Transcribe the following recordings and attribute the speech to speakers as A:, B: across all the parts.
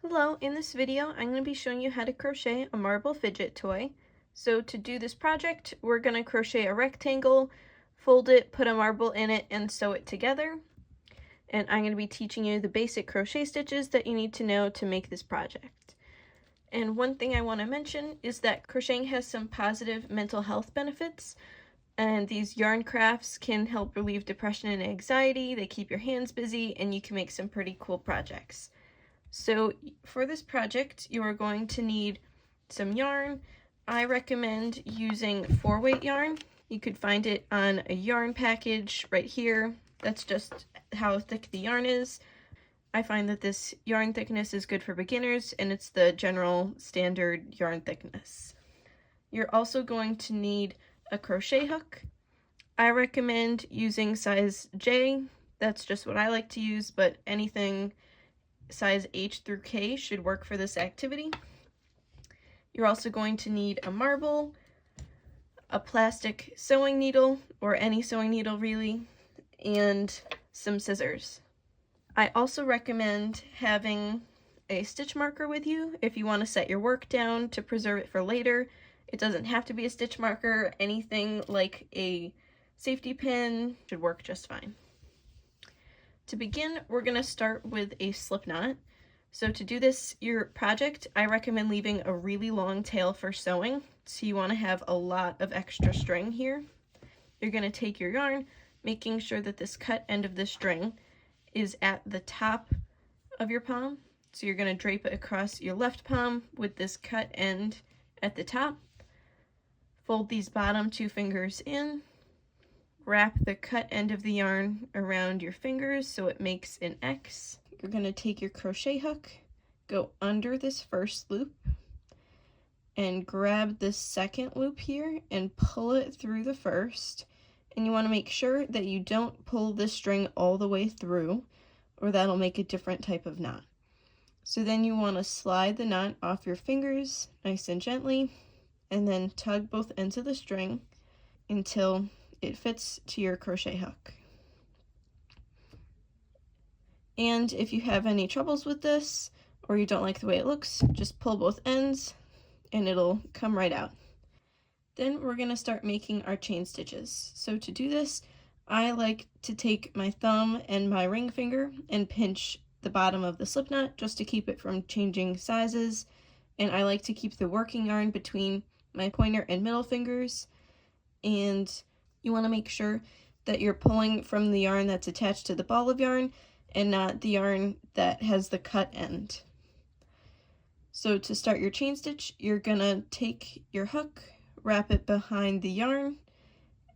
A: Hello, in this video I'm going to be showing you how to crochet a marble fidget toy. So to do this project, we're going to crochet a rectangle, fold it, put a marble in it, and sew it together. And I'm going to be teaching you the basic crochet stitches that you need to know to make this project. And one thing I want to mention is that crocheting has some positive mental health benefits, and these yarn crafts can help relieve depression and anxiety, they keep your hands busy, and you can make some pretty cool projects. So for this project, you are going to need some yarn. I recommend using 4-weight yarn. You could find it on a yarn package right here. That's just how thick the yarn is. I find that this yarn thickness is good for beginners, and it's the general standard yarn thickness. You're also going to need a crochet hook. I recommend using size J. That's just what I like to use, but anything size H through K should work for this activity. You're also going to need a marble, a plastic sewing needle, or any sewing needle really, and some scissors. I also recommend having a stitch marker with you if you want to set your work down to preserve it for later. It doesn't have to be a stitch marker. Anything like a safety pin should work just fine. To begin, we're going to start with a slip knot. So to do this, your project, I recommend leaving a really long tail for sewing. So you want to have a lot of extra string here. You're going to take your yarn, making sure that this cut end of the string is at the top of your palm. So you're going to drape it across your left palm with this cut end at the top. Fold these bottom 2 fingers in. Wrap the cut end of the yarn around your fingers so it makes an X. You're going to take your crochet hook, go under this first loop, and grab this second loop here and pull it through the first. And you want to make sure that you don't pull this string all the way through, or that'll make a different type of knot. So then you want to slide the knot off your fingers nice and gently, and then tug both ends of the string until it fits to your crochet hook. And if you have any troubles with this, or you don't like the way it looks, just pull both ends and it'll come right out. Then we're going to start making our chain stitches. So to do this, I like to take my thumb and my ring finger and pinch the bottom of the slip knot just to keep it from changing sizes. And I like to keep the working yarn between my pointer and middle fingers. And you want to make sure that you're pulling from the yarn that's attached to the ball of yarn and not the yarn that has the cut end. So to start your chain stitch, you're gonna take your hook, wrap it behind the yarn,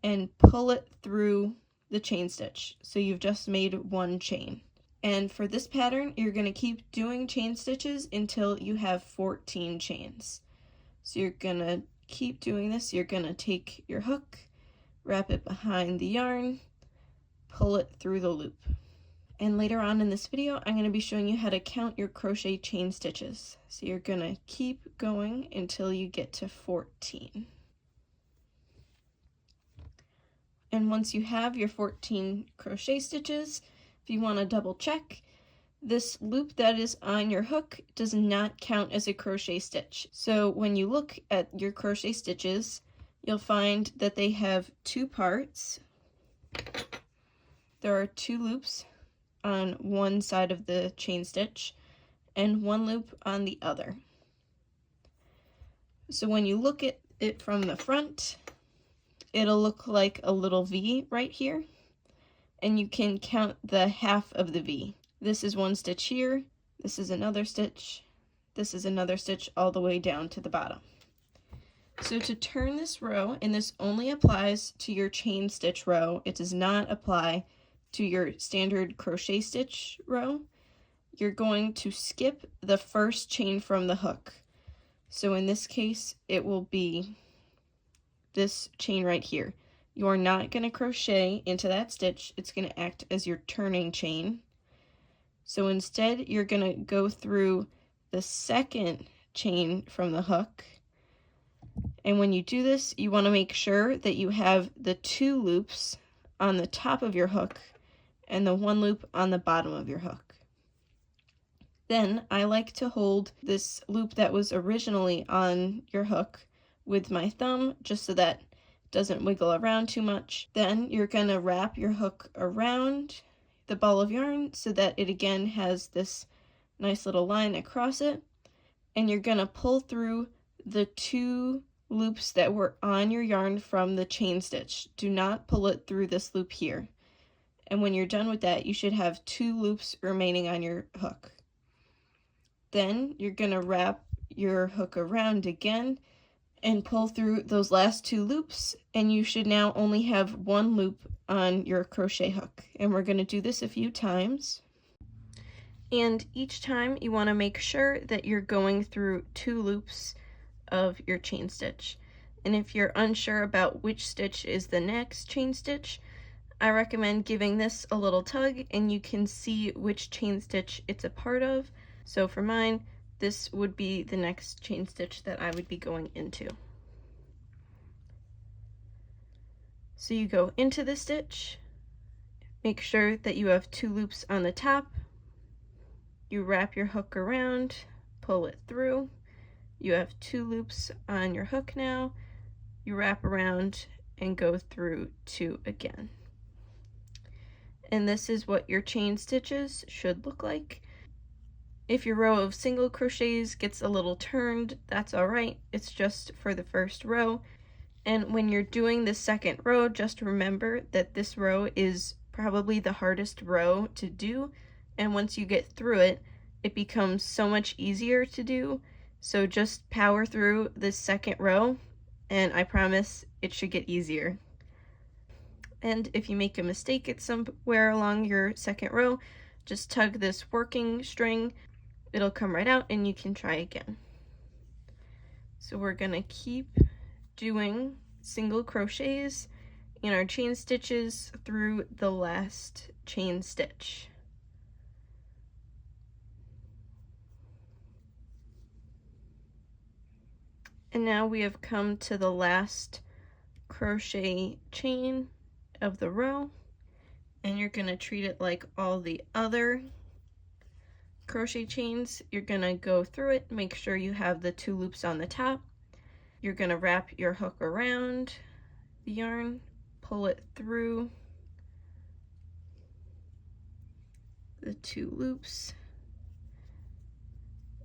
A: and pull it through the chain stitch. So you've just made 1 chain. And for this pattern, you're gonna keep doing chain stitches until you have 14 chains. So you're gonna keep doing this. You're gonna take your hook, wrap it behind the yarn, pull it through the loop. And later on in this video, I'm going to be showing you how to count your crochet chain stitches. So you're going to keep going until you get to 14. And once you have your 14 crochet stitches, if you want to double check, this loop that is on your hook does not count as a crochet stitch. So when you look at your crochet stitches, you'll find that they have 2 parts. There are 2 loops on one side of the chain stitch and 1 loop on the other. So when you look at it from the front, it'll look like a little V right here, and you can count the half of the V. This is 1 stitch here, this is another stitch, this is another stitch all the way down to the bottom. So to turn this row, and this only applies to your chain stitch row, it does not apply to your standard crochet stitch row, you're going to skip the first chain from the hook. So in this case, it will be this chain right here. You're not going to crochet into that stitch, it's going to act as your turning chain. So instead, you're going to go through the second chain from the hook. And when you do this, you want to make sure that you have the 2 loops on the top of your hook and the 1 loop on the bottom of your hook. Then I like to hold this loop that was originally on your hook with my thumb just so that it doesn't wiggle around too much. Then you're going to wrap your hook around the ball of yarn so that it again has this nice little line across it, and you're going to pull through the 2 loops that were on your yarn from the chain stitch. Do not pull it through this loop here. And when you're done with that, you should have 2 loops remaining on your hook. Then you're going to wrap your hook around again and pull through those last 2 loops, and you should now only have 1 loop on your crochet hook. And we're going to do this a few times. And each time you want to make sure that you're going through 2 loops of your chain stitch. And if you're unsure about which stitch is the next chain stitch, I recommend giving this a little tug and you can see which chain stitch it's a part of. So for mine, this would be the next chain stitch that I would be going into. So you go into the stitch, make sure that you have 2 loops on the top, you wrap your hook around, pull it through, you have 2 loops on your hook now, you wrap around and go through 2 again. And this is what your chain stitches should look like. If your row of single crochets gets a little turned, that's alright, it's just for the first row. And when you're doing the second row, just remember that this row is probably the hardest row to do, and once you get through it, it becomes so much easier to do. So just power through this second row, and I promise it should get easier. And if you make a mistake at somewhere along your second row, just tug this working string, it'll come right out and you can try again. So we're gonna keep doing single crochets in our chain stitches through the last chain stitch. And now we have come to the last crochet chain of the row, and you're going to treat it like all the other crochet chains. You're going to go through it, make sure you have the 2 loops on the top. You're going to wrap your hook around the yarn, pull it through the 2 loops,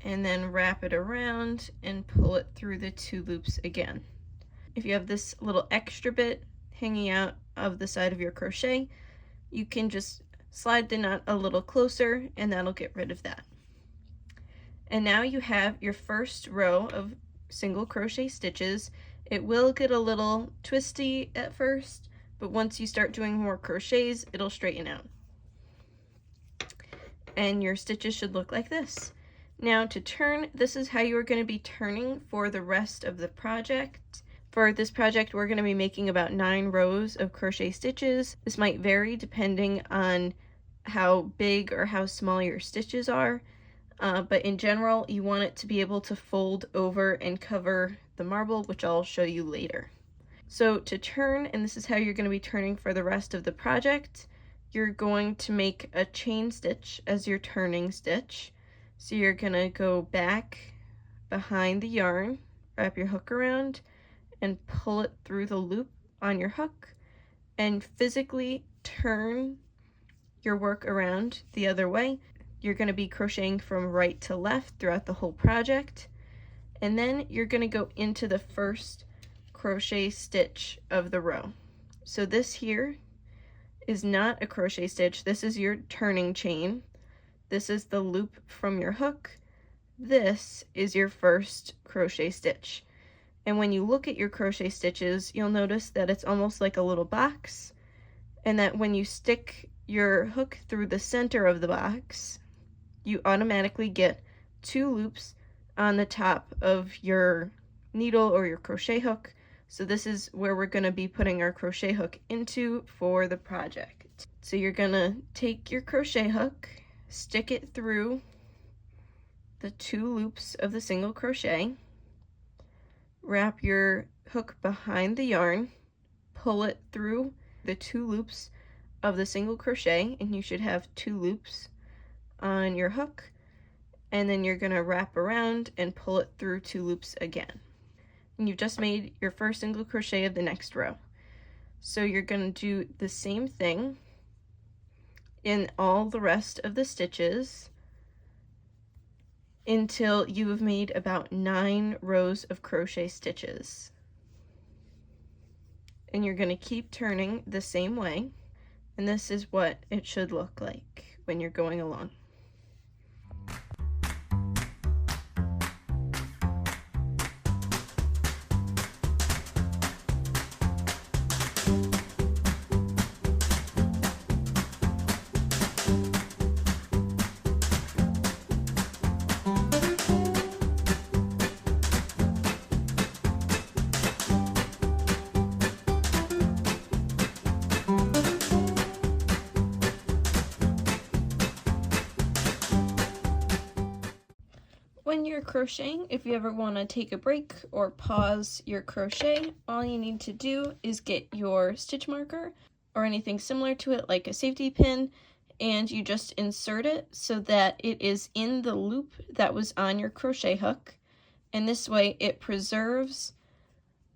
A: and then wrap it around and pull it through the 2 loops again. If you have this little extra bit hanging out of the side of your crochet, you can just slide the knot a little closer and that'll get rid of that. And now you have your first row of single crochet stitches. It will get a little twisty at first, but once you start doing more crochets, it'll straighten out. And your stitches should look like this. Now to turn, this is how you are going to be turning for the rest of the project. For this project, we're going to be making about 9 rows of crochet stitches. This might vary depending on how big or how small your stitches are, but in general, you want it to be able to fold over and cover the marble, which I'll show you later. So to turn, and this is how you're going to be turning for the rest of the project, you're going to make a chain stitch as your turning stitch. So you're going to go back behind the yarn, wrap your hook around, and pull it through the loop on your hook, and physically turn your work around the other way. You're going to be crocheting from right to left throughout the whole project, and then you're going to go into the first crochet stitch of the row. So this here is not a crochet stitch, this is your turning chain. This is the loop from your hook. This is your first crochet stitch. And when you look at your crochet stitches, you'll notice that it's almost like a little box, and that when you stick your hook through the center of the box, you automatically get 2 loops on the top of your needle or your crochet hook. So this is where we're going to be putting our crochet hook into for the project. So you're going to take your crochet hook, stick it through the 2 loops of the single crochet, wrap your hook behind the yarn, pull it through the 2 loops of the single crochet, and you should have 2 loops on your hook, and then you're going to wrap around and pull it through 2 loops again. And you've just made your first single crochet of the next row. So you're going to do the same thing in all the rest of the stitches until you have made about 9 rows of crochet stitches. And you're going to keep turning the same way, and this is what it should look like when you're going along. When you're crocheting, if you ever want to take a break or pause your crochet, all you need to do is get your stitch marker or anything similar to it, like a safety pin, and you just insert it so that it is in the loop that was on your crochet hook, and this way it preserves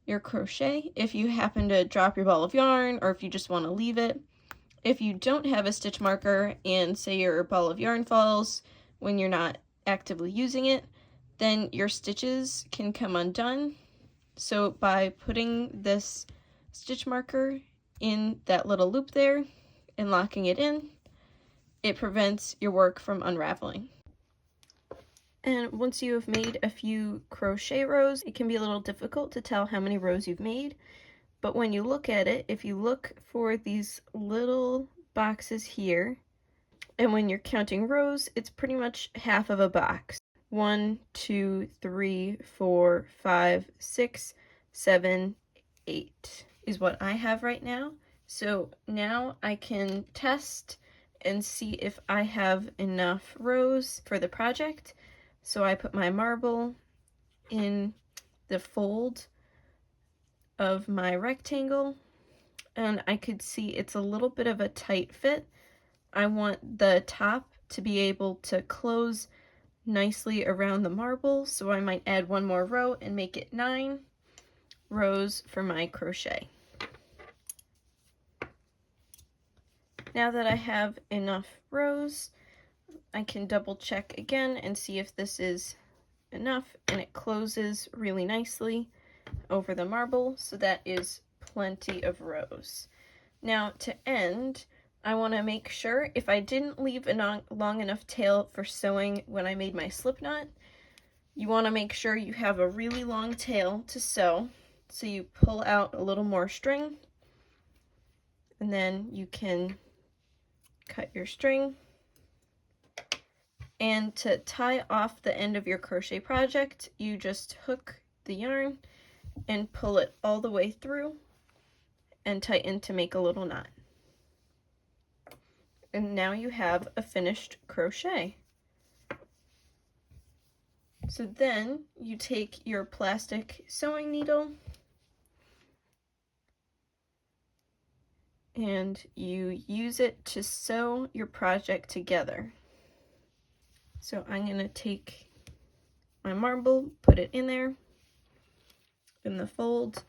A: your crochet if you happen to drop your ball of yarn or if you just want to leave it. If you don't have a stitch marker and say your ball of yarn falls when you're not actively using it, then your stitches can come undone. So by putting this stitch marker in that little loop there and locking it in, it prevents your work from unraveling. And once you have made a few crochet rows, it can be a little difficult to tell how many rows you've made, but when you look at it, if you look for these little boxes here, and when you're counting rows, it's pretty much half of a box. 1, 2, 3, 4, 5, 6, 7, 8 is what I have right now. So now I can test and see if I have enough rows for the project. So I put my marble in the fold of my rectangle, and I could see it's a little bit of a tight fit. I want the top to be able to close nicely around the marble, so I might add 1 more row and make it 9 rows for my crochet. Now that I have enough rows, I can double check again and see if this is enough, and it closes really nicely over the marble, so that is plenty of rows. Now to end, I want to make sure, if I didn't leave a long enough tail for sewing when I made my slip knot, you want to make sure you have a really long tail to sew. So you pull out a little more string, and then you can cut your string. And to tie off the end of your crochet project, you just hook the yarn and pull it all the way through and tighten to make a little knot. And now you have a finished crochet. So then you take your plastic sewing needle and you use it to sew your project together. So I'm going to take my marble, put it in there in the fold,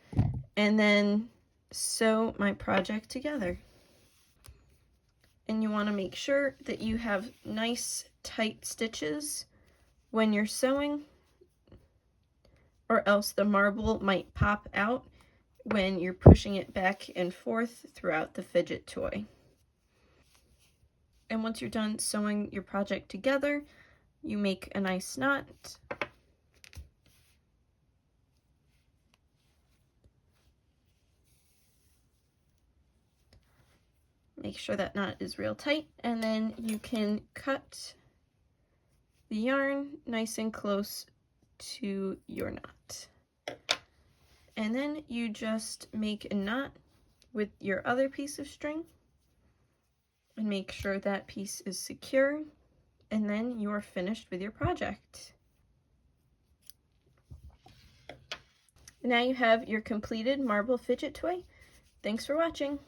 A: and then sew my project together. And you want to make sure that you have nice tight stitches when you're sewing, or else the marble might pop out when you're pushing it back and forth throughout the fidget toy. And once you're done sewing your project together, you make a nice knot. Make sure that knot is real tight, and then you can cut the yarn nice and close to your knot. And then you just make a knot with your other piece of string and make sure that piece is secure, and then you are finished with your project. Now you have your completed marble fidget toy. Thanks for watching.